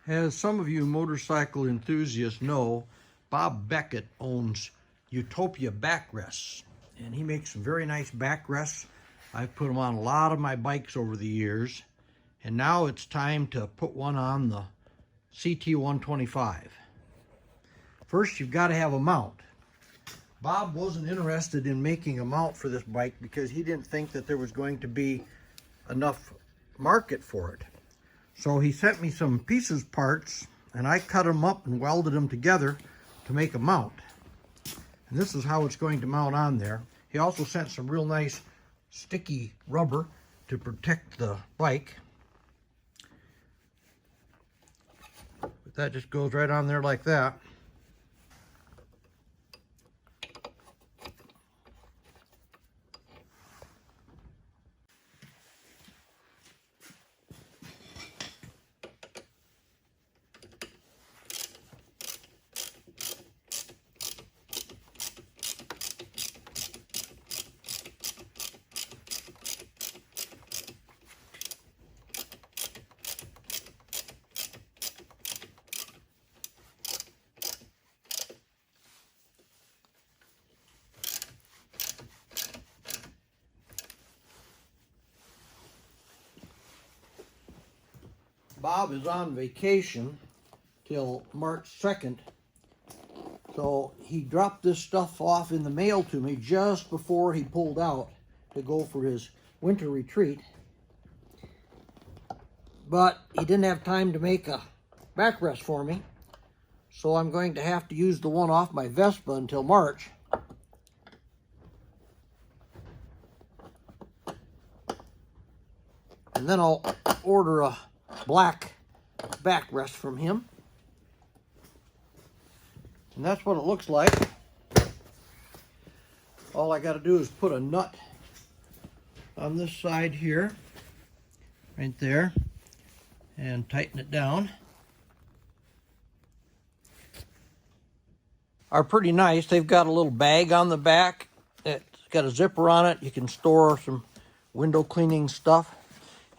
As some of you motorcycle enthusiasts know, Bob Beckett owns Utopia Backrests, and he makes some very nice backrests. I've put them on a lot of my bikes over the years, and now it's time to put one on the CT125. First, you've got to have a mount. Bob wasn't interested in making a mount for this bike because he didn't think that there was going to be enough market for it. So he sent me some pieces parts, and I cut them up and welded them together to make a mount. And this is how it's going to mount on there. He also sent some real nice sticky rubber to protect the bike. But that just goes right on there like that. Bob is on vacation till March 2nd, so he dropped this stuff off in the mail to me just before he pulled out to go for his winter retreat. But he didn't have time to make a backrest for me, so I'm going to have to use the one off my Vespa until March. And then I'll order a black backrest from him. And that's what it looks like. All I got to do is put a nut on this side here, right there, and tighten it down. Are pretty nice. They've got a little bag on the back. It's got a zipper on it. You can store some window cleaning stuff.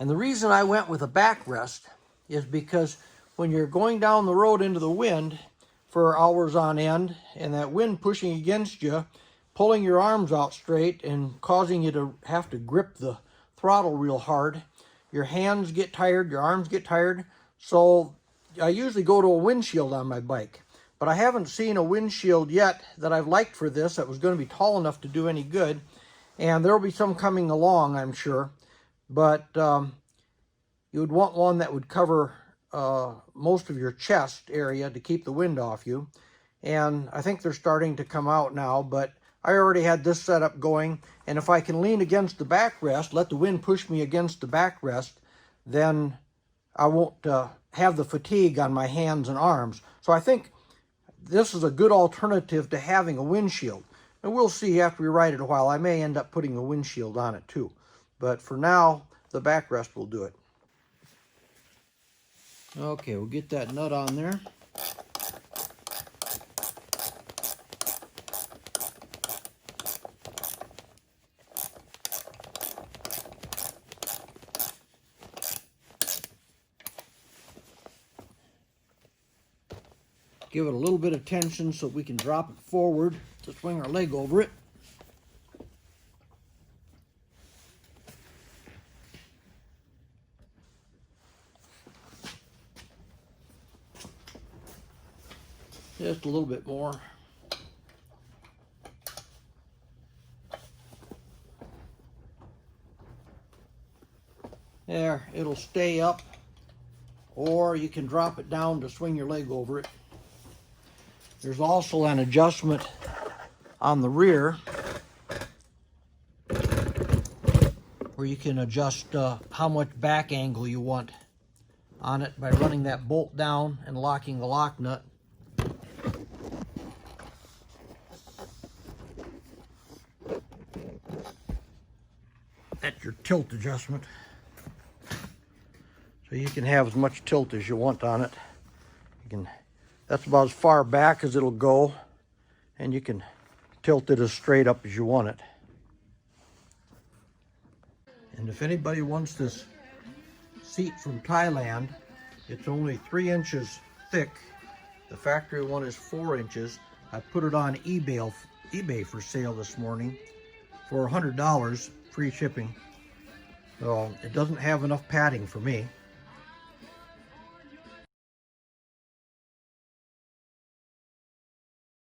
And the reason I went with a backrest is because when you're going down the road into the wind for hours on end, and that wind pushing against you, pulling your arms out straight and causing you to have to grip the throttle real hard, your hands get tired, your arms get tired. So I usually go to a windshield on my bike, but I haven't seen a windshield yet that I've liked for this that was going to be tall enough to do any good. And there will be some coming along, I'm sure. But you would want one that would cover most of your chest area to keep the wind off you. And I think they're starting to come out now, but I already had this setup going. And if I can lean against the backrest, let the wind push me against the backrest, then I won't have the fatigue on my hands and arms. So I think this is a good alternative to having a windshield. And we'll see after we ride it a while. I may end up putting a windshield on it too. But for now, the backrest will do it. Okay, we'll get that nut on there. Give it a little bit of tension so we can drop it forward to swing our leg over it. Just a little bit more. There, it'll stay up, or you can drop it down to swing your leg over it. There's also an adjustment on the rear where you can adjust how much back angle you want on it by running that bolt down and locking the lock nut. That's your tilt adjustment. So you can have as much tilt as you want on it. That's about as far back as it'll go, and you can tilt it as straight up as you want it. And if anybody wants this seat from Thailand, It's only 3 inches thick. The factory one is 4 inches. I put it on eBay for sale this morning for $100, free shipping. So it doesn't have enough padding for me.